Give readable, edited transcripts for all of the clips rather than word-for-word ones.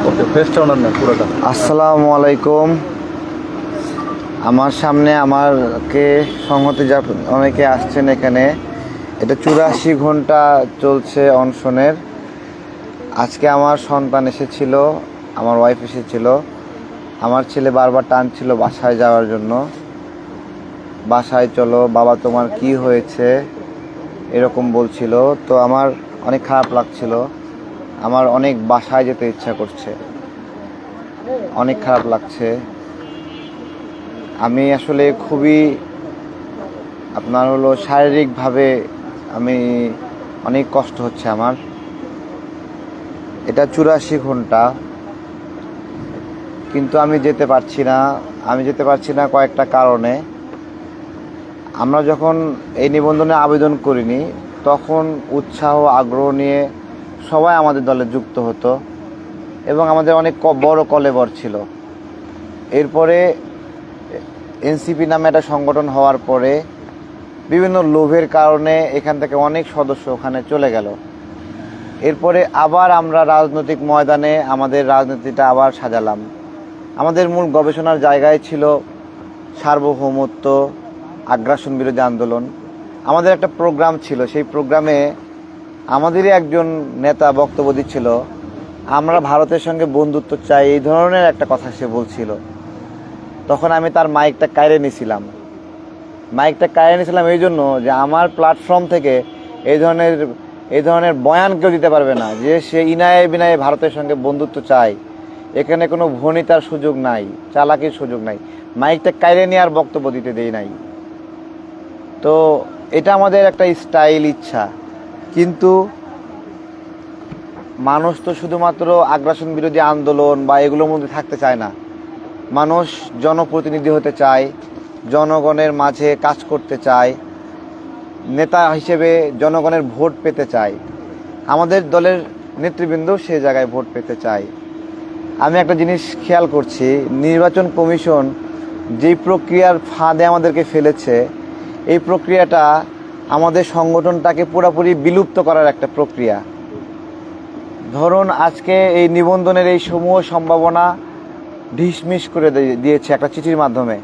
ওকে, ফেসটা ওনার না পুরোটা। আসসালামু আলাইকুম। আমার সামনে আমাকে সংহতি অনেকে আসছেন এখানে। এটা 84 ঘন্টা চলছে অনশনের। আজকে আমার সন্তান এসেছিল, আমার ওয়াইফ এসেছিল। আমার ছেলে বারবার টানছিল বাসায় যাওয়ার জন্য, বাসায় চলো বাবা, তোমার কি হয়েছে, এরকম বলছিল। তো আমার অনেক খারাপ লাগছিল, আমার অনেক বাসায় যেতে ইচ্ছা করছে, অনেক খারাপ লাগছে। আমি আসলে খুবই আপনার হলো শারীরিকভাবে আমি অনেক কষ্ট হচ্ছে আমার। এটা 84 ঘন্টা, কিন্তু আমি যেতে পারছি না। আমি যেতে পারছি না কয়েকটা কারণে। আমরা যখন এই নিবন্ধনে আবেদন করিনি, তখন উৎসাহ আগ্রহ নিয়ে সবাই আমাদের দলে যুক্ত হতো এবং আমাদের অনেক বড় কলেবর ছিল। এরপরে এনসিপি নামে একটা সংগঠন হওয়ার পরে বিভিন্ন লোভের কারণে এখান থেকে অনেক সদস্য ওখানে চলে গেল। এরপরে আবার আমরা রাজনৈতিক ময়দানে আমাদের রাজনীতিটা আবার সাজালাম। আমাদের মূল গবেষণার জায়গায় ছিল সার্বভৌমত্ব, আগ্রাসন বিরোধী আন্দোলন। আমাদের একটা প্রোগ্রাম ছিল, সেই প্রোগ্রামে আমাদেরই একজন নেতা বক্তব্য দিচ্ছিল, আমরা ভারতের সঙ্গে বন্ধুত্ব চাই, এই ধরনের একটা কথা সে বলছিল। তখন আমি তার মাইকটা কাইরে নিয়েছিলাম। এই জন্য যে আমার প্ল্যাটফর্ম থেকে এই ধরনের বয়ান কেউ দিতে পারবে না যে সে ইনায়ে বিনায়ে ভারতের সঙ্গে বন্ধুত্ব চায়। এখানে কোনো ভনিতার সুযোগ নাই, চালাকির সুযোগ নাই। মাইকটা কাইরে নিয়ে আর বক্তব্য দিতে দেই নাই। তো এটা আমাদের একটা স্টাইল, ইচ্ছা। কিন্তু মানুষ তো শুধুমাত্র আগ্রাসন বিরোধী আন্দোলন বা এগুলোর মধ্যে থাকতে চায় না। মানুষ জনপ্রতিনিধি হতে চায়, জনগণের মাঝে কাজ করতে চায়, নেতা হিসেবে জনগণের ভোট পেতে চায়। আমাদের দলের নেতৃবৃন্দ সে জায়গায় ভোট পেতে চায়। আমি একটা জিনিস খেয়াল করছি, নির্বাচন কমিশন যেই প্রক্রিয়ার ফাঁদে আমাদেরকে ফেলেছে, এই প্রক্রিয়াটা আমাদের সংগঠনটাকে পুরোপুরি বিলুপ্ত করার একটা প্রক্রিয়া। ধরুন আজকে এই নিবন্ধনের এই সমূহ সম্ভাবনা ঢিসমিস করে দিয়েছে একটা চিঠির মাধ্যমে।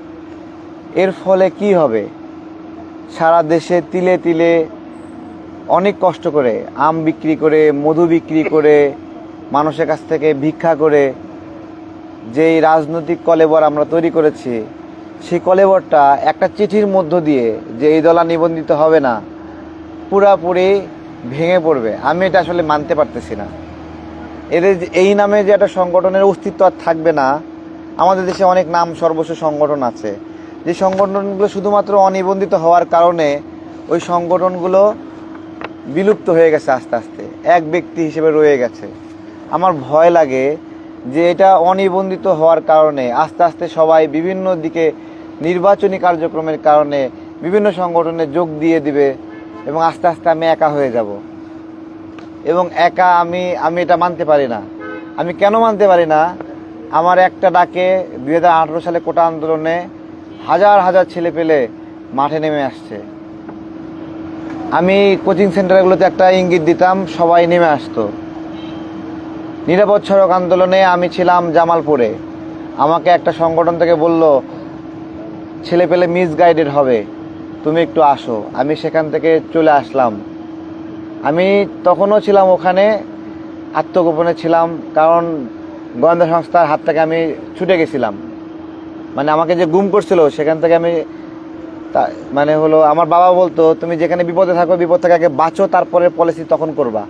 এর ফলে কি হবে? সারা দেশে তিলে তিলে অনেক কষ্ট করে আম বিক্রি করে, মধু বিক্রি করে, মানুষের কাছ থেকে ভিক্ষা করে যেই রাজনৈতিক কলেবর আমরা তৈরি করেছি, সেই কলেবরটা একটা চিঠির মধ্য দিয়ে যে এই দল নিবন্ধিত হবে না, পুরাপুরি ভেঙে পড়বে। আমি এটা আসলে মানতে পারতেছি না। এদের এই নামে যে একটা সংগঠনের অস্তিত্ব আর থাকবে না। আমাদের দেশে অনেক নাম সর্বস্ব সংগঠন আছে, যে সংগঠনগুলো শুধুমাত্র অনিবন্ধিত হওয়ার কারণে ওই সংগঠনগুলো বিলুপ্ত হয়ে গেছে, আস্তে আস্তে এক ব্যক্তি হিসেবে রয়ে গেছে। আমার ভয় লাগে যে এটা অনিবন্ধিত হওয়ার কারণে আস্তে আস্তে সবাই বিভিন্ন দিকে নির্বাচনী কার্যক্রমের কারণে বিভিন্ন সংগঠনে যোগ দিয়ে দিবে এবং আস্তে আস্তে আমি একা হয়ে যাব। এবং একা আমি এটা মানতে পারি না। আমি কেন মানতে পারি না? আমার একটা ডাকে 2018 সালে কোটা আন্দোলনে হাজার হাজার ছেলে পেলে মাঠে নেমে আসছে। আমি কোচিং সেন্টারগুলোতে একটা ইঙ্গিত দিতাম, সবাই নেমে আসতো। নিরাপদ সড়ক আন্দোলনে আমি ছিলাম জামালপুরে। আমাকে একটা সংগঠন থেকে বলল, ছেলে পেলে মিসগাইডেড হবে, তুমি একটু আসো। আমি সেখান থেকে চলে আসলাম। আমি তখনও ছিলাম ওখানে, আত্মগোপনে ছিলাম, কারণ গোয়েন্দা সংস্থার হাত থেকে আমি ছুটে গেছিলাম। মানে আমাকে যে গুম করছিল সেখান থেকে আমি মানে হলো, আমার বাবা বলতো তুমি যেখানে বিপদে থাকো, বিপদ থেকে আগে বাঁচো, তারপরে পলিসি তখন করবা।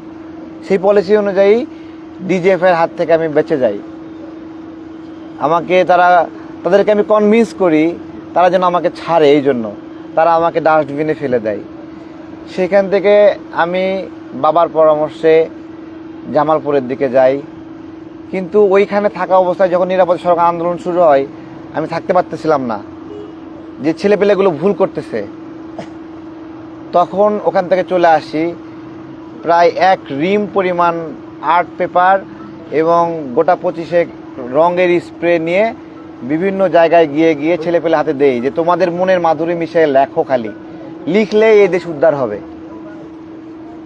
সেই পলিসি অনুযায়ী ডিজিএফ এর হাত থেকে আমি বেঁচে যাই। তাদেরকে আমি কনভিন্স করি তারা যেন আমাকে ছাড়ে, এই জন্য তারা আমাকে ডাস্টবিনে ফেলে দেয়। সেখান থেকে আমি বাবার পরামর্শে জামালপুরের দিকে যাই। কিন্তু ওইখানে থাকা অবস্থায় যখন নিরাপদ সড়ক আন্দোলন শুরু হয়, আমি থাকতে পারতেছিলাম না, যে ছেলেপেলেগুলো ভুল করতেছে। তখন ওখান থেকে চলে আসি, প্রায় 1 রিম পরিমাণ আর্ট পেপার এবং গোটা 25 রঙের স্প্রে নিয়ে বিভিন্ন জায়গায় গিয়ে গিয়ে ছেলেপেলে হাতে দেই যে তোমাদের মনের মাধুরী মিশিয়ে লেখো, খালি লিখলে এই দেশ উদ্ধার হবে।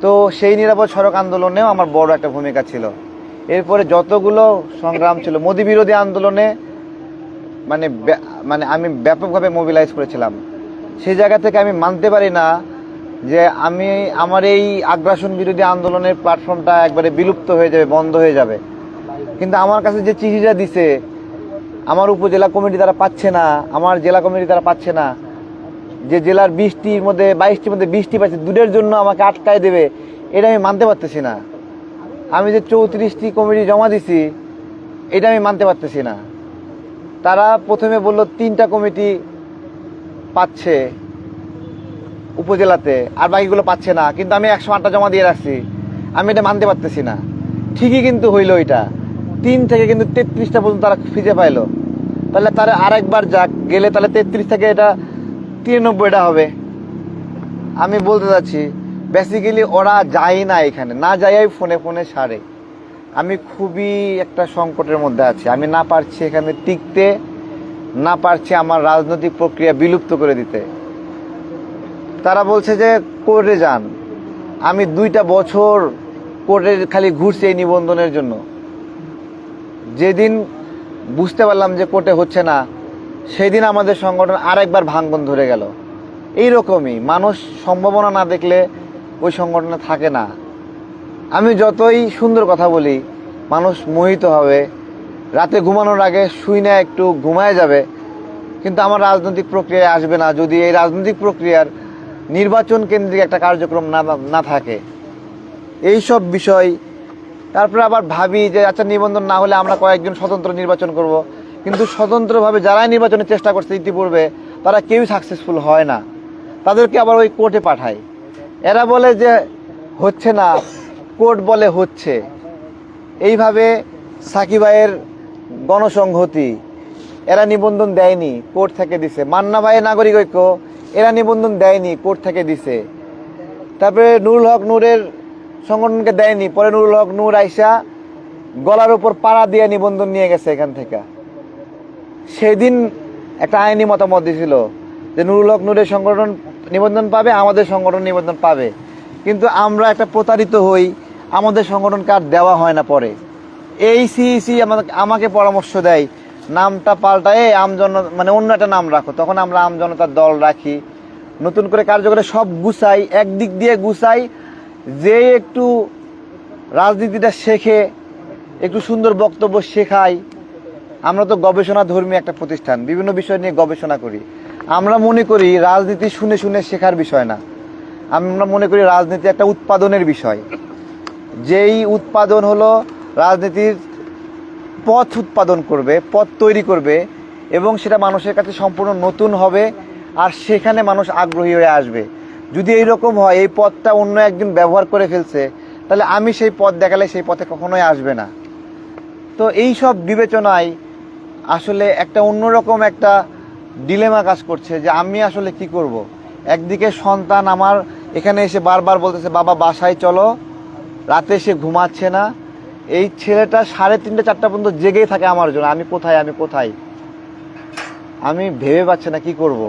তো সেই নিরাপদ সড়ক আন্দোলনেও আমার বড় একটা ভূমিকা ছিল। এরপরে যতগুলো সংগ্রাম ছিল মোদি বিরোধী আন্দোলনে মানে মানে আমি ব্যাপকভাবে মোবিলাইজ করেছিলাম। সেই জায়গা থেকে আমি মানতে পারি না যে আমি আমার এই আগ্রাসন বিরোধী আন্দোলনের প্ল্যাটফর্মটা একবারে বিলুপ্ত হয়ে যাবে, বন্ধ হয়ে যাবে। কিন্তু আমার কাছে যে চিঠিটা দিছে আমার উপজেলা কমিটি তারা পাচ্ছে না, আমার জেলা কমিটি তারা পাচ্ছে না, যে জেলার 20টির মধ্যে 22টির মধ্যে 20টি পাচ্ছে, দুধের জন্য আমাকে আটকায় দেবে, এটা আমি মানতে পারতেছি না। আমি যে 34টি কমিটি জমা দিছি এটা আমি মানতে পারতেছি না। তারা প্রথমে বললো 3টা কমিটি পাচ্ছে উপজেলাতে আর বাকিগুলো পাচ্ছে না, কিন্তু আমি 108টা জমা দিয়ে রাখছি, আমি এটা মানতে পারতেছি না। ঠিকই কিন্তু হইলো, এটা 3 থেকে কিন্তু 33টা পর্যন্ত তারা খুঁজে পাইলো। তাহলে তারা আরেকবার যাক, গেলে তাহলে 33 থেকে এটা 93টা হবে। আমি বলতে চাচ্ছি বেসিক্যালি ওরা যায় না, এখানে না যাই ফোনে ফোনে সারে। আমি খুবই একটা সংকটের মধ্যে আছি, আমি না পারছি এখানে টিকতে, না পারছি আমার রাজনৈতিক প্রক্রিয়া বিলুপ্ত করে দিতে। তারা বলছে যে কোর্টে যান, আমি 2টা বছর কোর্টে খালি ঘুরছি এই নিবন্ধনের জন্য। যেদিন বুঝতে পারলাম যে কোর্টে হচ্ছে না, সেই দিন আমাদের সংগঠন আরেকবার ভাঙন ধরে গেল। এইরকমই মানুষ সম্ভাবনা না দেখলে ওই সংগঠনে থাকে না। আমি যতই সুন্দর কথা বলি মানুষ মোহিত হবে, রাতে ঘুমানোর আগে শুই না একটু ঘুমায় যাবে, কিন্তু আমার রাজনৈতিক প্রক্রিয়ায় আসবে না যদি এই রাজনৈতিক প্রক্রিয়ার নির্বাচন কেন্দ্রিক একটা কার্যক্রম না থাকে। এই সব বিষয়। তারপরে আবার ভাবি যে আচ্ছা নিবন্ধন না হলে আমরা কয়েকজন স্বতন্ত্র নির্বাচন করব, কিন্তু স্বতন্ত্রভাবে যারাই নির্বাচনের চেষ্টা করছে ইতিপূর্বে তারা কেউই সাকসেসফুল হয় না, তাদেরকে আবার ওই কোর্টে পাঠায়। এরা বলে যে হচ্ছে না, কোর্ট বলে হচ্ছে। এইভাবে সাকিব ভাইয়ের গণসংহতি এরা নিবন্ধন দেয়নি, কোর্ট থেকে দিছে। মান্না ভাইয়ের নাগরিক ঐক্য এরা নিবন্ধন দেয়নি, কোর্ট থেকে দিছে। তারপরে নুরুল হক নূরের সংগঠনকে দেয়নি, পরে নুরুল হক নূর আইসা গলার উপর পাড়া দিয়ে নিবন্ধন নিয়ে গেছে এখান থেকে। সেদিন একটা আইনি মতামত দিয়েছিল যে নুরুল হক নূরের সংগঠন নিবন্ধন পাবে, আমাদের সংগঠন নিবন্ধন পাবে, কিন্তু আমরা একটা প্রতারিত হই, আমাদের সংগঠনকে আর দেওয়া হয় না। পরে এই সিইসি আমাকে পরামর্শ দেয় নামটা পাল্টায় আমজন মানে অন্য একটা নাম রাখো, তখন আমরা আমজনতার দল রাখি, নতুন করে কার্যকরে সব গুছাই, একদিক দিয়ে গুছাই। যে একটু রাজনীতিটা শেখে, একটু সুন্দর বক্তব্য শেখাই। আমরা তো গবেষণা ধর্মী একটা প্রতিষ্ঠান, বিভিন্ন বিষয় নিয়ে গবেষণা করি। আমরা মনে করি রাজনীতি শুনে শুনে শেখার বিষয় না, আমরা মনে করি রাজনীতি একটা উৎপাদনের বিষয়। যেই উৎপাদন হলো রাজনীতির পথ উৎপাদন করবে, পথ তৈরি করবে, এবং সেটা মানুষের কাছে সম্পূর্ণ নতুন হবে, আর সেখানে মানুষ আগ্রহী হয়ে আসবে। যদি এইরকম হয় এই পথটা অন্য একজন ব্যবহার করে ফেলছে, তাহলে আমি সেই পথ দেখালে সেই পথে কখনোই আসবে না। তো এই সব বিবেচনায় আসলে একটা অন্যরকম একটা ডিলেমা কাজ করছে যে আমি আসলে কি করব। একদিকে সন্তান আমার এখানে এসে বারবার বলতেছে বাবা বাসায় চলো, রাতে সে ঘুমাচ্ছে না। এই ছেলেটা 3:30 4টা পর্যন্ত জেগেই থাকে আমার জন্য, আমি কোথায়, আমি কোথায়, আমি ভেবে পাচ্ছি না কি করব।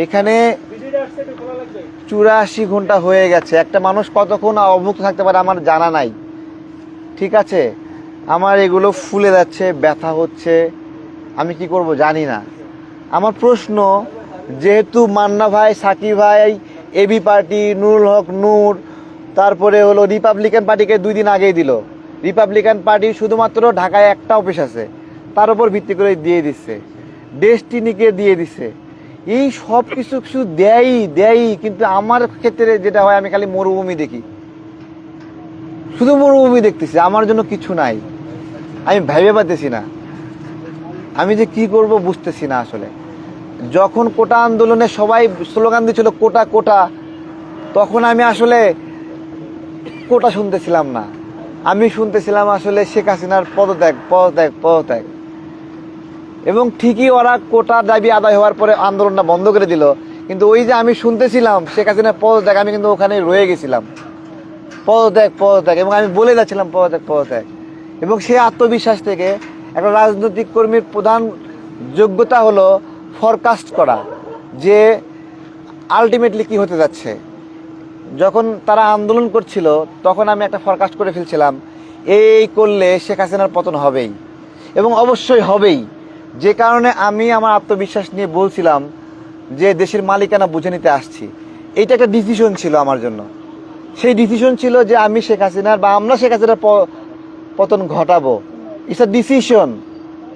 এখানে 84 ঘন্টা হয়ে গেছে, একটা মানুষ কতক্ষণ অভুক্ত থাকতে পারে আমার জানা নাই। ঠিক আছে, আমার এগুলো ফুলে যাচ্ছে, ব্যথা হচ্ছে, আমি কি করব জানি না। আমার প্রশ্ন, যেহেতু মান্না ভাই, সাকিব ভাই, এবি পার্টি, নুরুল হক নূর, তারপরে হলো রিপাবলিকান পার্টিকে 2 দিন আগেই দিল। রিপাবলিকান পার্টি শুধুমাত্র ঢাকায় একটা অফিস আছে, তার উপর ভিত্তি করে দিয়ে দিচ্ছে, ডেস্টিনিকে দিয়ে দিচ্ছে। এই সব কিছু কিছু দেয়ই, কিন্তু আমার ক্ষেত্রে যেটা হয় আমি খালি মরুভূমি দেখি, শুধু মরুভূমি দেখতেছি, আমার জন্য কিছু নাই। আমি ভেবে পাচ্ছি না আমি যে কি করব, বুঝতেছি না আসলে। যখন কোটা আন্দোলনে সবাই স্লোগান দিচ্ছিল কোটা কোটা, তখন আমি আসলে কোটা শুনতেছিলাম না, আমি শুনতেছিলাম আসলে শেখ হাসিনার পদত্যাগ পদত্যাগ পদত্যাগ। এবং ঠিকই ওরা কোটার দাবি আদায় হওয়ার পরে আন্দোলনটা বন্ধ করে দিল, কিন্তু ওই যে আমি শুনতেছিলাম শেখ হাসিনার পদত্যাগ, আমি কিন্তু ওখানে রয়ে গেছিলাম, পদত্যাগ পদত্যাগ, এবং আমি বলে যাচ্ছিলাম পদত্যাগ পদত্যাগ। এবং সেই আত্মবিশ্বাস থেকে একটা রাজনৈতিক কর্মীর প্রধান যোগ্যতা হলো ফরকাস্ট করা যে আলটিমেটলি কি হতে যাচ্ছে। যখন তারা আন্দোলন করছিল তখন আমি একটা ফরকাস্ট করে ফেলছিলাম, এই করলে শেখ হাসিনার পতন হবেই এবং অবশ্যই হবেই। যে কারণে আমি আমার আত্মবিশ্বাস নিয়ে বলছিলাম যে দেশের মালিকানা বুঝে নিতে আসছি। এইটা একটা ডিসিশন ছিল আমার জন্য। সেই ডিসিশন ছিল যে আমি শেখ হাসিনার বা আমরা শেখ হাসিনার পতন ঘটাবো। It's a decision,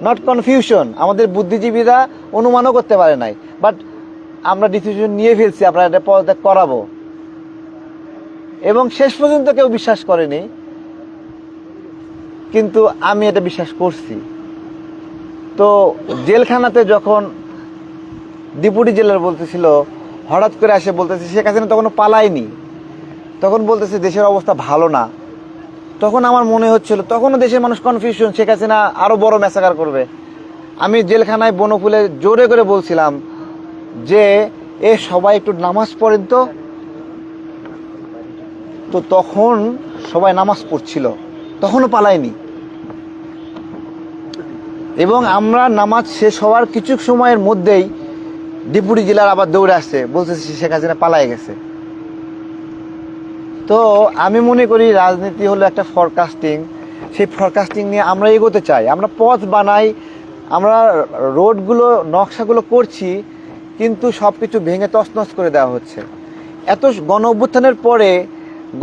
not confusion. আমাদের বুদ্ধিজীবীরা অনুমানও করতে পারে নাই, বাট আমরা ডিসিশন নিয়ে ফেলছি, আমরা এটা পদত্যাগ করাবো। এবং শেষ পর্যন্ত কেউ বিশ্বাস করেনি, কিন্তু আমি এটা বিশ্বাস করছি। তো জেলখানাতে যখন ডেপুটি জেলার বলতেছিল, হঠাৎ করে আসে বলতেছে শেখ হাসিনা তখনও পালায়নি, তখন বলতেছে দেশের অবস্থা ভালো না। তখন আমার মনে হচ্ছিল তখনও দেশের মানুষ কনফিউশন, শেখ হাসিনা আরো বড় ম্যাসাকার করবে। আমি জেলখানায় বনফুলে জোরে করে বলছিলাম যে এ সবাই একটু নামাজ পড়েন তো। তখন সবাই নামাজ পড়ছিল, তখনও পালায়নি। এবং আমরা নামাজ শেষ হওয়ার কিছু সময়ের মধ্যেই ডেপুটি জেলার আবার দৌড়ে আসছে, বলতেছে শেখ হাসিনা পালায় গেছে। তো আমি মনে করি রাজনীতি হলো একটা ফরকাস্টিং। সেই ফরকাস্টিং নিয়ে আমরা এগোতে চাই, আমরা পথ বানাই, আমরা রোডগুলো নকশাগুলো করছি, কিন্তু সব কিছু ভেঙে তছনছ করে দেওয়া হচ্ছে। এত গণ অভ্যুত্থানের পরে,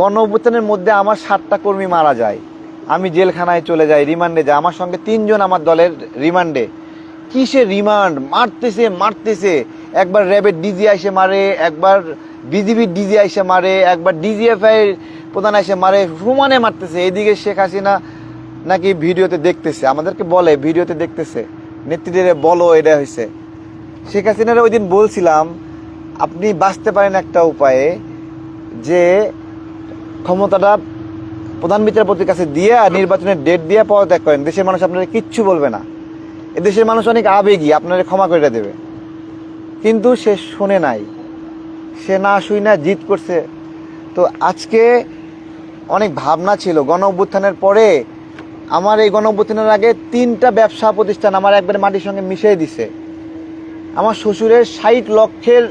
গণ অভ্যুত্থানের মধ্যে আমার 7টা কর্মী মারা যায়, আমি জেলখানায় চলে যাই, রিমান্ডে যাই, আমার সঙ্গে 3 জন আমার দলের রিমান্ডে। কিসে রিমান্ড? মারতেছে। একবার র্যাবের ডিজি আইসে মারে, একবার বিজিবির ডিজি আইসে মারে, একবার ডিজিএফআই প্রধান আইসে মারে, সমানে মারতেছে। এদিকে শেখ হাসিনা নাকি ভিডিওতে দেখতেছে, আমাদেরকে বলে ভিডিওতে দেখতেছে, নেত্রীদের বলো এটা হয়েছে। শেখ হাসিনারা ওই দিন বলছিলাম আপনি বাঁচতে পারেন একটা উপায়ে, যে ক্ষমতাটা প্রধান বিচারপতির কাছে দিয়ে আর নির্বাচনের ডেট দিয়ে পদত্যাগ করেন, দেশের মানুষ আপনারা কিচ্ছু বলবে না। এদেশের মানুষ অনেক আবেগী, আপনারা ক্ষমা করে দেবে। কিন্তু সে শুনে নাই, সে না শুই না জিদ করছে। তো আজকে অনেক ভাবনা ছিল গণ অভ্যুত্থানের পরে। আমার এই গণ অভ্যুত্থানের আগে 3টা ব্যবসা প্রতিষ্ঠান আমার একবারে মাটির সঙ্গে মিশিয়ে দিছে। আমার শ্বশুরের 60 লক্ষের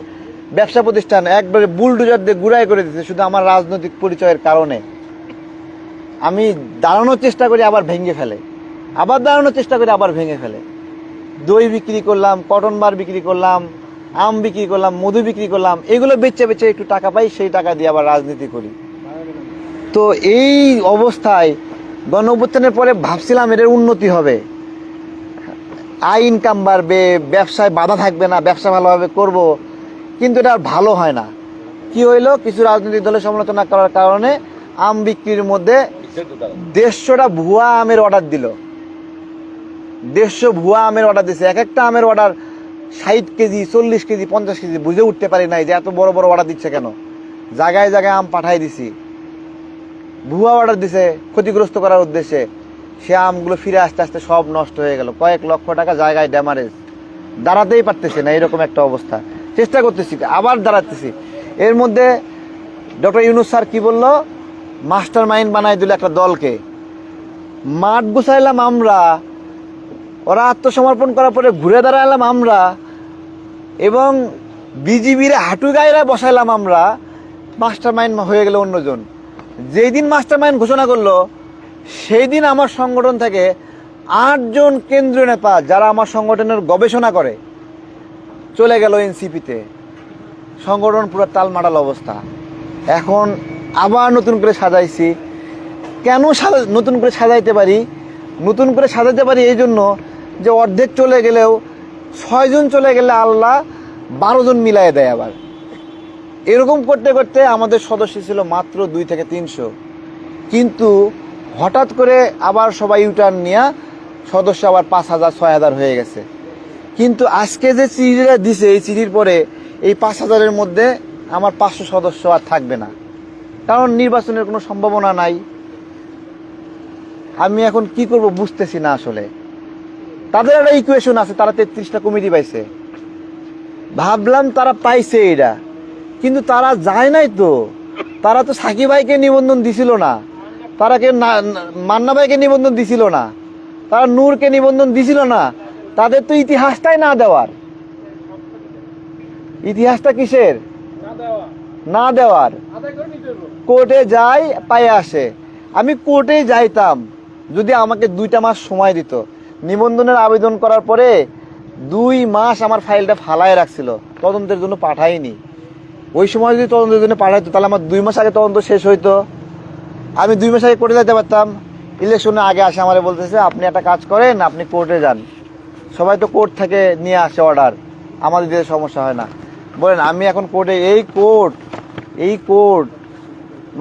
ব্যবসা প্রতিষ্ঠান একবারে বুলডোজার দিয়ে গুড়াই করে দিচ্ছে, শুধু আমার রাজনৈতিক পরিচয়ের কারণে। আমি দাঁড়ানোর চেষ্টা করি, আবার ভেঙে ফেলে, আবার দাঁড়ানোর চেষ্টা করি, আবার ভেঙে ফেলে। দই বিক্রি করলাম, কটন বার বিক্রি করলাম, আম বিক্রি করলাম, মধু বিক্রি করলাম, এগুলো বেচে একটু টাকা পাই, সেই টাকা দিয়ে আবার রাজনীতি করি। তো এই অবস্থায় গণ অভ্যুত্থানের পরে ভাবছিলাম এর উন্নতি হবে, আয় ইনকাম বাড়বে, ব্যবসায় বাধা থাকবে না, ব্যবসা ভালোভাবে করব, কিন্তু এটা আর ভালো হয় না। কি হইলো, কিছু রাজনৈতিক দলের সমালোচনা করার কারণে আম বিক্রির মধ্যে 150টা ভুয়া আমের অর্ডার দিল। 150 ভুয়া আমের অর্ডার দিছে। এক একটা আমের অর্ডার 60 কেজি, 40 কেজি, 50 কেজি। বুঝে উঠতে পারি নাই যে এত বড় বড় অর্ডার দিচ্ছে কেন। জায়গায় জায়গায় আম পাঠাই দিছি, ভুয়া অর্ডার দিছে ক্ষতিগ্রস্ত করার উদ্দেশ্যে। সে আমগুলো ফিরে আসতে আসতে সব নষ্ট হয়ে গেল, কয়েক লক্ষ টাকা জায়গায় ড্যামারেজ। দাঁড়াতেই পারতেছে না, এরকম একটা অবস্থা। চেষ্টা করতেছি, আবার দাঁড়াতেছি। এর মধ্যে ডক্টর ইউনূস স্যার কি বলল, মাস্টার মাইন্ড বানাই দিল একটা দলকে। মাঠ গুছাইলাম আমরা, ওরা আত্মসমর্পণ করার পরে ঘুরে দাঁড়ালাম আমরা, এবং বিজিবির হাঁটু গায়েরা বসাইলাম আমরা। মাস্টার মাইন্ড হয়ে গেল অন্যজন। যেই দিন মাস্টার মাইন্ড ঘোষণা করলো, সেই দিন আমার সংগঠন থেকে 8 জন কেন্দ্রীয় নেতা, যারা আমার সংগঠনের গবেষণা করে, চলে গেল এনসিপিতে। সংগঠন পুরো টালমাটাল অবস্থা। এখন আবার নতুন করে সাজাইছি। কেন নতুন করে সাজাইতে পারি? নতুন করে সাজাতে পারি এই জন্য যে অর্ধেক চলে গেলেও 6 জন চলে গেলে আল্লাহ 12 জন মিলাই দেয় আবার। এরকম করতে করতে আমাদের সদস্য ছিল মাত্র 2 থেকে 300, কিন্তু হঠাৎ করে আবার সবাই ইউটার্ন নিয়ে সদস্য আবার 5000 6000 হয়ে গেছে। কিন্তু আজকে যে চিঠিটা দিছে, এই চিঠির পরে এই 5000-এর মধ্যে আমার 500 সদস্য আর থাকবে না, কারণ নির্বাচনের কোনো সম্ভাবনা নাই। আমি এখন কি করব বুঝতেছি না আসলে। তাদের একটা ইকুয়েশন আছে, তারা 33টা কমিটি পাইছে। ভাবলাম তারা পাইছে এটা, কিন্তু তারা যায় নাই তো। তারা তো সাকিব ভাইকে নিবন্ধন দিছিল না, তারা কেউ মান্না ভাইকে নিবন্ধন দিছিল না, তারা নূরকে নিবন্ধন দিছিল না। তাদের তো ইতিহাসটাই না দেওয়ার। ইতিহাসটা কিসের? না দেওয়ার। কোর্টে যায়, পায়ে আসে। আমি কোর্টেই যাইতাম যদি আমাকে 2টা মাস সময় দিত। নিবন্ধনের আবেদন করার পরে 2 মাস আমার ফাইলটা ফালায় রাখছিল, তদন্তের জন্য পাঠাইনি। ওই সময় যদি তদন্তের জন্য পাঠাইতো তাহলে আমার 2 মাস আগে তদন্ত শেষ হইতো, আমি 2 মাস আগে কোর্টে যেতে পারতাম। ইলেকশনের আগে আসে আমারে বলতেছে আপনি একটা কাজ করেন, আপনি কোর্টে যান। সবাই তো কোর্ট থেকে নিয়ে আসে অর্ডার, আমাদের দিকে সমস্যা হয় না। বলেন আমি এখন কোর্টে, এই কোর্ট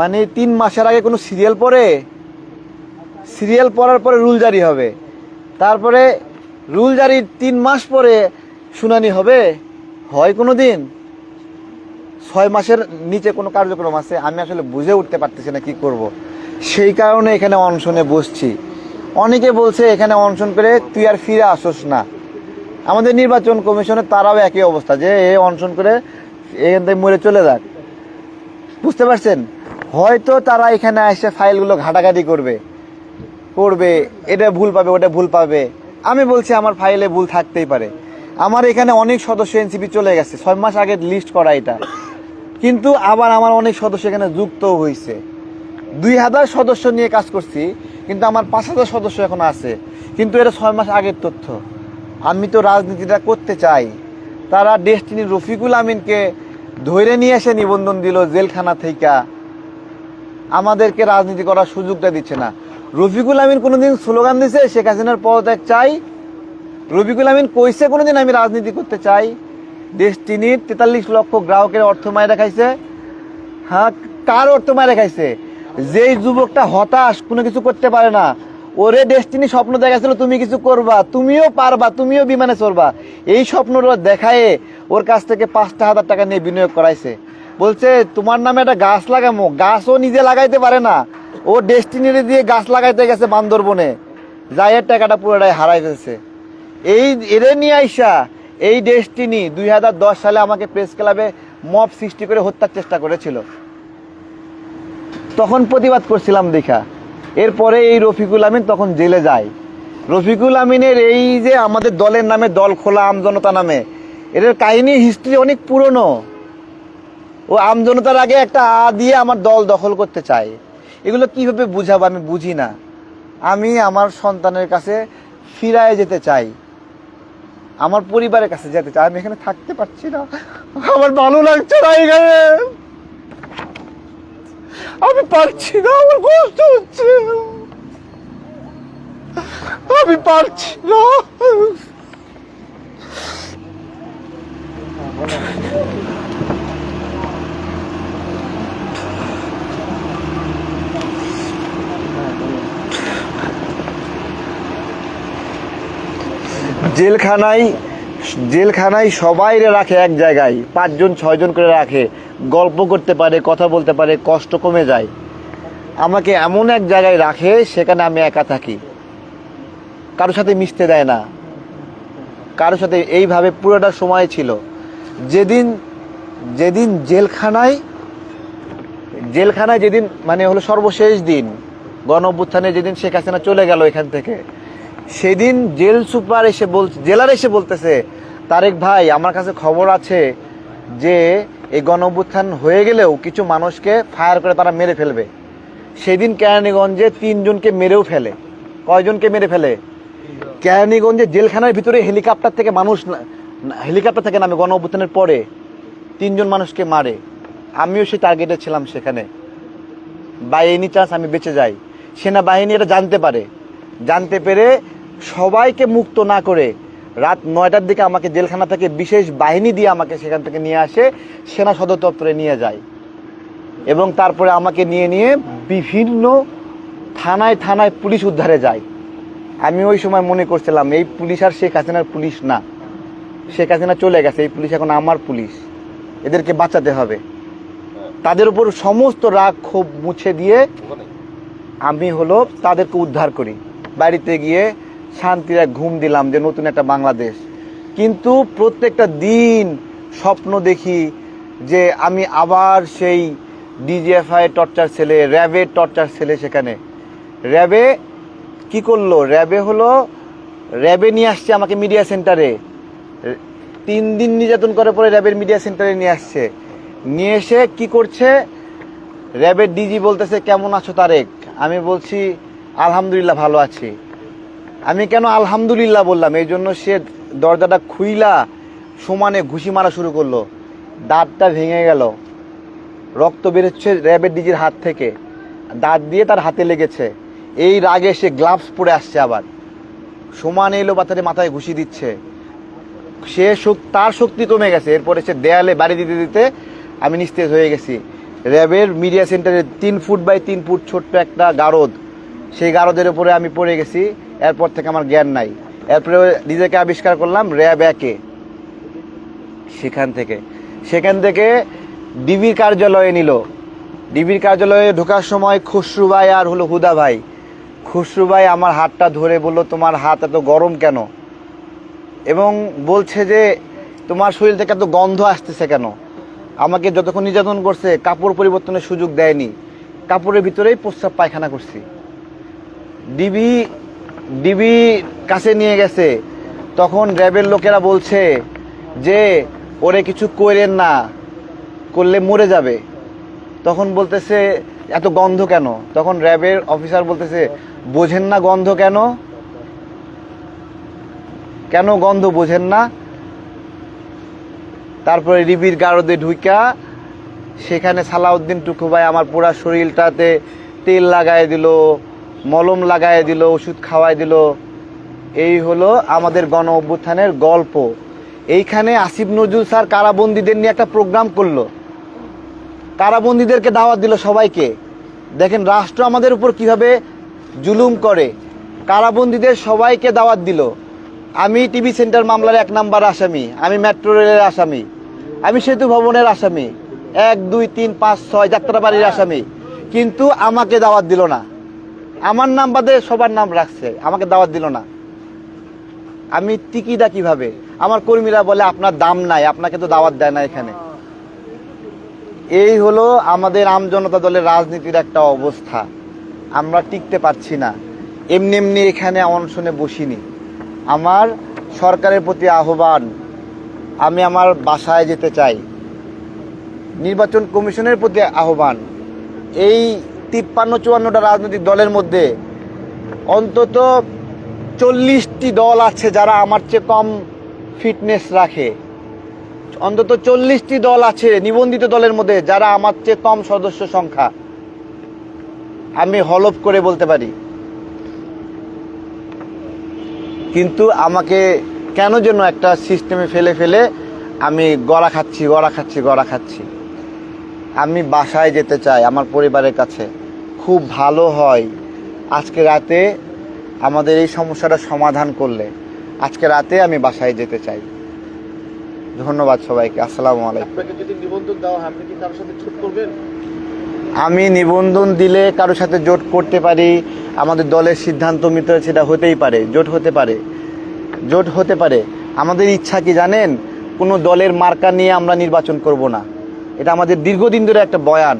মানে 3 মাসের আগে কোনো সিরিয়াল পড়ে? সিরিয়াল পড়ার পরে রুল জারি হবে, তারপরে রুল জারির 3 মাস পরে শুনানি হবে? হয় কোনো দিন? 6 মাসের নিচে কোনো কার্যক্রম আছে? আমি আসলে বুঝে উঠতে পারতেছি না কি করব। সেই কারণে এখানে অনশনে বসছি। অনেকে বলছে এখানে অনশন করে তুই আর ফিরে আসোস না। আমাদের নির্বাচন কমিশনের তারাও একই অবস্থা, যে এ অনশন করে এখান থেকে মরে চলে যাক। বুঝতে পারছেন? হয়তো তারা এখানে এসে ফাইলগুলো ঘাটাঘাটি করবে, এটা ভুল পাবে, ওটা ভুল পাবে। আমি বলছি আমার ফাইলে ভুল থাকতেই পারে। আমার এখানে অনেক সদস্য এনসিপি চলে গেছে, 6 মাস আগে লিস্ট করা এটা। কিন্তু আবার আমার অনেক সদস্য এখানে যুক্ত হয়েছে। 2000 সদস্য নিয়ে কাজ করছি, কিন্তু আমার 5000 সদস্য এখন আছে। কিন্তু এটা 6 মাস আগের তথ্য। আমি তো রাজনীতিটা করতে চাই। তারা ডেস্টিনি রফিকুল আমিনকে ধরে নিয়ে এসে নিবন্ধন দিল জেলখানা থেকে, আমাদেরকে রাজনীতি করার সুযোগটা দিচ্ছে না। রফিকুল আমিন কোনোদিন স্লোগান দিছে শেখ হাসিনার পদত্যাগ চাই? রফিকুল আমিন কইছে কোনোদিন আমি রাজনীতি করতে চাই? ডেস্টিনির 43 লক্ষ গ্রাহকের অর্থ মায়েরা খাইছে। হ্যাঁ, কার অর্থ মায়েরা খাইছে? যেই যুবকটা হতাশ, কোনো কিছু করতে পারে না, ওরে ডেস্টিনি স্বপ্ন দেখাইছিল তুমি কিছু করবা, তুমিও পারবা, তুমিও বিমানে চড়বা। এই স্বপ্নটা দেখায় ওর কাছ থেকে 5,000 টাকা নিয়ে বিনিয়োগ করাইছে। বলছে তোমার নামে একটা গাছ লাগামো, গাছও নিজে লাগাইতে পারে না, ও ডেস্টিনির দিয়ে গাছ লাগাইতে গেছে বান্দরবনে, যাই টাকাটা পুরোটাই হারাই ফেলছে। এরে নিয়ে আইসা এই ডেস্টিনি 2010 সালে আমাকে প্রেস ক্লাবে মব সৃষ্টি করে হত্যার চেষ্টা করেছিল, তখন প্রতিবাদ করছিলাম দেখা। এরপরে এই রফিকুল আমিন তখন জেলে যায়। রফিকুল আমিনের এই যে আমাদের দলের নামে দল খোলা আমজনতা নামে, এর কাহিনী হিস্ট্রি অনেক পুরনো। ও আমজনতার আগে একটা দিয়ে আমার দল দখল করতে চায়। এগুলো কিভাবে বুঝাবো আমি বুঝি না। আমি আমার সন্তানের কাছে ফিরায় যেতে চাই, আমার পরিবারের কাছে যেতে চাই। আমি এখানে থাকতে পারছি না, আমার ভালো লাগছে না এখানে, আমি পারছি না, আমার কষ্ট হচ্ছে, আমি পারছি না। জেলখানায় সবাই রাখে এক জায়গায়, 5 জন 6 জন করে রাখে, গল্প করতে পারে, কথা বলতে পারে, কষ্ট কমে যায়। আমাকে এমন এক জায়গায় রাখে, সেখানে আমি একা থাকি, কারোর সাথে মিশতে দেয় না, কারোর সাথে। এইভাবে পুরোটা সময় ছিল। যেদিন জেলখানায় যেদিন মানে হলো সর্বশেষ দিন, গণ অভ্যুত্থানে যেদিন শেখ হাসিনা চলে গেল এখান থেকে, সেদিন জেল সুপার জেলার এসে বলতেছে, তারেক ভাই আমার কাছে খবর আছে যে এই গণ অভ্যুত্থান হয়ে গেলেও কিছু মানুষকে ফায়ার করে তারা মেরে ফেলবে। সেদিন কেরানীগঞ্জে 3 জনকে মেরেও ফেলে। কয়জনকে মেরে ফেলে? কেরানীগঞ্জে জেলখানার ভিতরে হেলিকপ্টার থেকে নামে গণ অভ্যুত্থানের পরে 3 জন মানুষকে মারে। আমিও সেই টার্গেটে ছিলাম সেখানে। বাই এনি চান্স আমি বেঁচে যাই। সেনাবাহিনী এটা জানতে পেরে সবাইকে মুক্ত না করে রাত 9টার দিকে আমাকে জেলখানা থেকে বিশেষ বাহিনী দিয়ে আমাকে সেখান থেকে নিয়ে আসে, সেনা সদর দপ্তরে নিয়ে যায়। এবং তারপরে আমাকে নিয়ে বিভিন্ন থানায় পুলিশ উদ্ধারে যায়। আমি ওই সময় মনে করছিলাম এই পুলিশ আর শেখ হাসিনার পুলিশ না, শেখ হাসিনা চলে গেছে, এই পুলিশ এখন আমার পুলিশ, এদেরকে বাঁচাতে হবে। তাদের উপর সমস্ত রাগ ক্ষোভ মুছে দিয়ে আমি তাদেরকে উদ্ধার করি। বাড়িতে গিয়ে শান্তির এক ঘুম দিলাম যে নতুন একটা বাংলাদেশ। কিন্তু প্রত্যেকটা দিন স্বপ্ন দেখি যে আমি আবার সেই ডিজিএফআই টর্চার ছেলে, র্যাবের টর্চার ছেলে। সেখানে র্যাবে কি করলো? র্যাবে নিয়ে আসছে আমাকে মিডিয়া সেন্টারে, 3 দিন নির্যাতন করার পরে র্যাবের মিডিয়া সেন্টারে নিয়ে আসছে। নিয়ে এসে কি করছে? র্যাবের ডিজি বলতেছে কেমন আছো তারেক? আমি বলছি আলহামদুলিল্লাহ ভালো আছি। আমি কেন আলহামদুলিল্লাহ বললাম, এই জন্য সে দরজাটা খুইলা সমানে ঘুষি মারা শুরু করলো, দাঁতটা ভেঙে গেল, রক্ত বেরোচ্ছে র্যাবের ডিজির হাত থেকে, দাঁত দিয়ে তার হাতে লেগেছে। এই রাগে সে গ্লাভস পরে আসছে, আবার সমানে এলো পাথারে মাথায় ঘুষি দিচ্ছে। সে তার শক্তি কমে গেছে। এরপরে সে দেয়ালে বাড়ি দিতে দিতে আমি নিস্তেজ হয়ে গেছি। র্যাবের মিডিয়া সেন্টারে 3 ফুট বাই 3 ফুট ছোট্ট একটা গারদ, সেই গারদের উপরে আমি পড়ে গেছি। এরপর থেকে আমার জ্ঞান নাই। এরপরে নিজেকে আবিষ্কার করলাম র্যাব 1-এ। সেখান থেকে ডিবির কার্যালয়ে নিল। ডিবির কার্যালয়ে ঢোকার সময় খুসরু ভাই আর হলো হুদা ভাই। খুসরু ভাই আমার হাতটা ধরে বলল, তোমার হাত এত গরম কেন? এবং বলছে যে তোমার শরীর থেকে এত গন্ধ আসতেছে কেন? আমাকে যতক্ষণ নির্যাতন করছে কাপড় পরিবর্তনের সুযোগ দেয়নি, কাপড়ের ভিতরেই প্রস্রাব পায়খানা করছি। ডিবি কাছে নিয়ে গেছে, তখন র্যাবের লোকেরা বলছে যে ওরে কিছু করেন না, করলে মরে যাবে। তখন বলতেছে এত গন্ধ কেন? তখন র্যাবের অফিসার বলতেছে, বোঝেন না গন্ধ কেন? কেন গন্ধ বোঝেন না? তারপরে ডিবির গারদে ঢুকা সেখানে সালাউদ্দিন টুকু ভাই আমার পুরা শরীরটাতে তেল লাগাই দিল, মলম লাগাই দিল, ওষুধ খাওয়াই দিল। এই হলো আমাদের গণ অভ্যুত্থানের গল্প। এইখানে আসিফ নজরুল স্যার কারাবন্দীদের নিয়ে একটা প্রোগ্রাম করলো, কারাবন্দীদেরকে দাওয়াত দিল সবাইকে। দেখেন রাষ্ট্র আমাদের উপর কিভাবে জুলুম করে। কারাবন্দীদের সবাইকে দাওয়াত দিল। আমি টিভি সেন্টার মামলার 1 নাম্বার আসামি, আমি মেট্রো রেলের আসামি, আমি সেতু ভবনের আসামি, 1, 2, 3, 5, 6 যাত্রাবাড়ির আসামি। কিন্তু আমাকে দাওয়াত দিল না। আমার নাম বাদে সবার নাম রাখছে, আমাকে দাওয়াত দিল না। আমি টিকিটা কিভাবে? আমার কর্মীরা বলে আপনার দাম নাই, আপনাকে তো দাওয়াত দেয় না এখানে। এই হলো আমাদের আমজনতা দলের রাজনীতির একটা অবস্থা। আমরা টিকতে পারছি না। এমনি এমনি এখানে অনশনে বসিনি। আমার সরকারের প্রতি আহ্বান, আমি আমার বাসায় যেতে চাই। নির্বাচন কমিশনের প্রতি আহ্বান, এই 53-54টা রাজনৈতিক দলের মধ্যে অন্তত 40টি দল আছে যারা আমার চেয়ে কম ফিটনেস রাখে। অন্তত 40টি দল আছে নিবন্ধিত দলের মধ্যে যারা আমার চেয়ে কম সদস্য সংখ্যা। আমি হলফ করে বলতে পারি। কিন্তু আমাকে কেন যেন একটা সিস্টেমে ফেলে ফেলে আমি গড়া খাচ্ছি। আমি বাসায় যেতে চাই, আমার পরিবারের কাছে। খুব ভালো হয় আজকে রাতে আমাদের এই সমস্যাটা সমাধান করলে। আজকে রাতে আমি বাসায় যেতে চাই। ধন্যবাদ সবাইকে। আসসালামু আলাইকুম। আপনাকে যদি নিবন্ধন দেওয়া হয়, আপনি কি কারোর সাথে জোট করবেন? আমি নিবন্ধন দিলে কারোর সাথে জোট করতে পারি। আমাদের দলের সিদ্ধান্ত মিত্র সেটা হতেই পারে, জোট হতে পারে। আমাদের ইচ্ছা কি জানেন? কোনো দলের মার্কা নিয়ে আমরা নির্বাচন করব না। এটা আমাদের দীর্ঘদিন ধরে একটা বয়ান।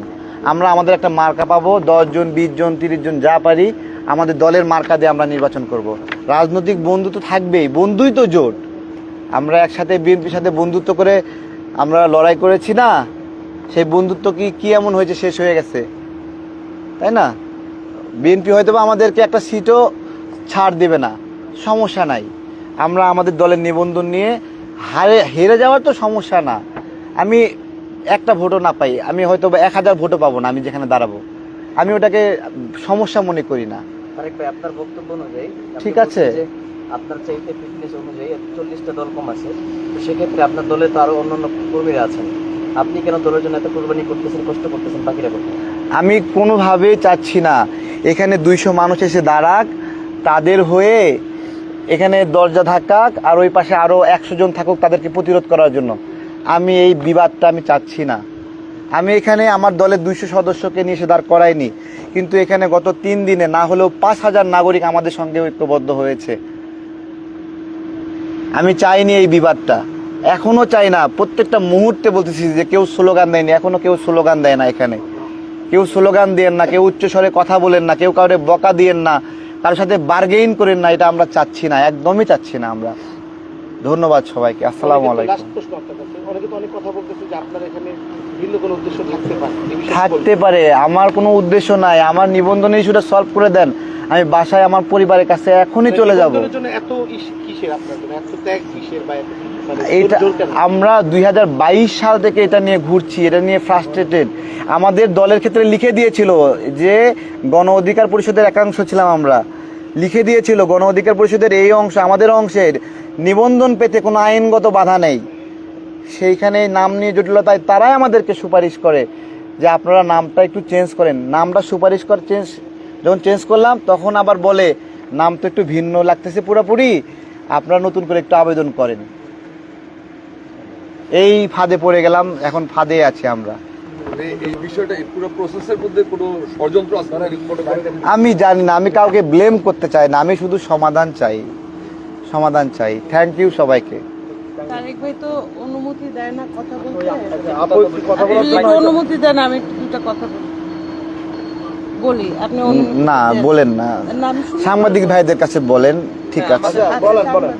আমরা আমাদের একটা মার্কা পাবো, 10 জন 20 জন 30 জন যা পারি, আমাদের দলের মার্কা দিয়ে আমরা নির্বাচন করব। রাজনৈতিক বন্ধু তো থাকবেই, বন্ধুই তো জোট। আমরা একসাথে বিএনপির সাথে বন্ধুত্ব করে আমরা লড়াই করেছি না? সেই বন্ধুত্ব কি এমন হয়েছে, শেষ হয়ে গেছে, তাই না? বিএনপি হয়তো বা আমাদেরকে একটা সিটও ছাড় দেবে না, সমস্যা নাই। আমরা আমাদের দলের নিবন্ধন নিয়ে হেরে যাওয়ার তো সমস্যা না। আমি একটা ভোটও না পাই, আমি হয়তো বা 1000 ভোটও পাবো না আমি যেখানে দাঁড়াবো, আমি ওটাকে সমস্যা মনে করি না। তারেক ভাই, আপনার বক্তব্য অনুযায়ী ঠিক আছে, আপনার চাইতে ফিটনেস অনুযায়ী 40টা দল কম আছে, তো সেক্ষেত্রে আপনার দলে তো আরো অন্যান্য কর্মীরা আছেন, আপনি কেন দলের জন্য এত কোরবানি করতেছেন, কষ্ট করতেছেন বাকিরা করতে? আমি কোনোভাবেই চাচ্ছি না এখানে 200 মানুষ এসে দাঁড়াক, তাদের হয়ে এখানে দরজা ধাক্কাক, আর ওই পাশে আরো 100 জন থাকুক তাদেরকে প্রতিরোধ করার জন্য। আমি এই বিবাদটা আমি চাচ্ছি না। আমি এখানে আমার দলের 200 সদস্যকে নিয়ে এসে দাঁড় করাইনি, কিন্তু এখানে গত 3 দিনে না হলেও 5000 নাগরিক আমাদের সঙ্গে ঐক্যবদ্ধ হয়েছে। আমি চাইনি এই বিবাদটা, এখনো চাই না। প্রত্যেকটা মুহূর্তে বলতেছি যে কেউ স্লোগান দেয়নি, এখনো কেউ স্লোগান দেয় না। এখানে কেউ স্লোগান দিয়েন না, কেউ উচ্চস্বরে কথা বলেন না, কেউ কাউরে বকা দিয়েন না, কারোর সাথে বার্গেইন করেন না। এটা আমরা চাচ্ছি না, একদমই চাচ্ছি না আমরা। ধন্যবাদ সবাইকে। আসসালামু আলাইকুম। লাস্ট প্রশ্ন আপনার কাছে, অনেকে তো অনেক কথা বলতেছে যে আপনার এখানে ভিন্ন কোনো উদ্দেশ্য থাকতে পারে এই বিষয়ে থাকতে পারে, আমার কোনো উদ্দেশ্য নাই। আমার নিবন্ধন ইস্যুটা সলভ করে দেন, আমি বাসায় আমার পরিবারের কাছে এখনই চলে যাব। নিবন্ধনের জন্য এত কিসের আপনার জন্য এত ত্যাগ কিসের বা এত মানে এটা জোর কেন? আমরা 2022 সাল থেকে এটা নিয়ে ঘুরছি, এটা নিয়ে ফ্রাস্ট্রেটেড। আমাদের দলের ক্ষেত্রে লিখে দিয়েছিল যে গণ অধিকার পরিষদের একাংশ ছিলাম আমরা, লিখে দিয়েছিল গণ অধিকার পরিষদের এই অংশ আমাদের অংশের নিবন্ধন পেতে কোনো আইনগত বাধা নেই। সেইখানে নাম নিয়ে জটিলতায় তারাই আমাদেরকে সুপারিশ করে যে আপনারা নামটা একটু চেঞ্জ করেন। নামটা সুপারিশ করে যখন চেঞ্জ করলাম তখন আবার বলে নাম তো একটু ভিন্ন লাগতেছে পুরোপুরি, আপনারা নতুন করে একটু আবেদন করেন। এই ফাঁদে পড়ে গেলাম, এখন ফাঁদে আছি আমরা। মানে এই বিষয়টা এই পুরো প্রসেসের মধ্যে কোনো ষড়যন্ত্র আছে না? আমি জানি না, আমি কাউকে ব্লেম করতে চাই না, আমি শুধু সমাধান চাই, সমাধান চাই। থ্যাংক ইউ সবাইকে। তারেক ভাই তো অনুমতি দেয় না কথা বলতে। আপু একটু কথা বলার আপনি যদি অনুমতি দেন আমি একটু দুটো কথা বলি। আপনি অনুমতি না দেন? বলেন না, না, আমি শুনি। সাংবাদিক ভাইদের কাছে বলেন। ঠিক আছে, আচ্ছা, আচ্ছা, বলেন বলেন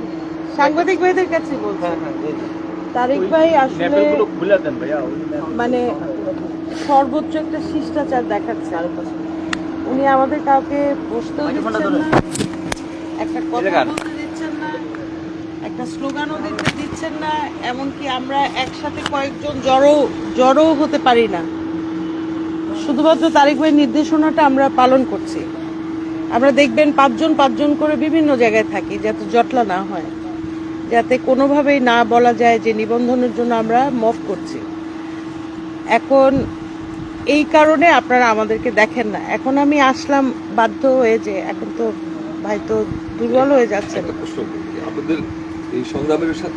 সাংবাদিক ভাইদের কাছে বলছি। তারেক ভাই আসলে মানে সর্বোচ্চ একটা শিষ্টাচার দেখাচ্ছে। উনি আমাদের কাউকে বসতেও দিচ্ছেন না, একটা কথা বলতে দিচ্ছেন না, একটা স্লোগানও দিতে দিচ্ছেন না, এমনকি আমরা একসাথে কয়েকজন জড়ো হতে পারি না। শুধুমাত্র তারেক ভাইয়ের নির্দেশনাটা আমরা পালন করছি। আমরা দেখবেন পাঁচজন করে বিভিন্ন জায়গায় থাকি, যাতে জটলা না হয়, যাতে কোনোভাবেই না বলা যায় যে নিবন্ধনের জন্য আমরা মফ করছি। এখন এই কারণে আপনারা আমাদেরকে দেখেন না। এখন আমি আসলাম বাধ্য হয়ে, যে এখন তো ভাই তো দুর্বল হয়ে যাচ্ছেন। একটা প্রশ্ন করি, আপনাদের এই সংগ্রামের সাথে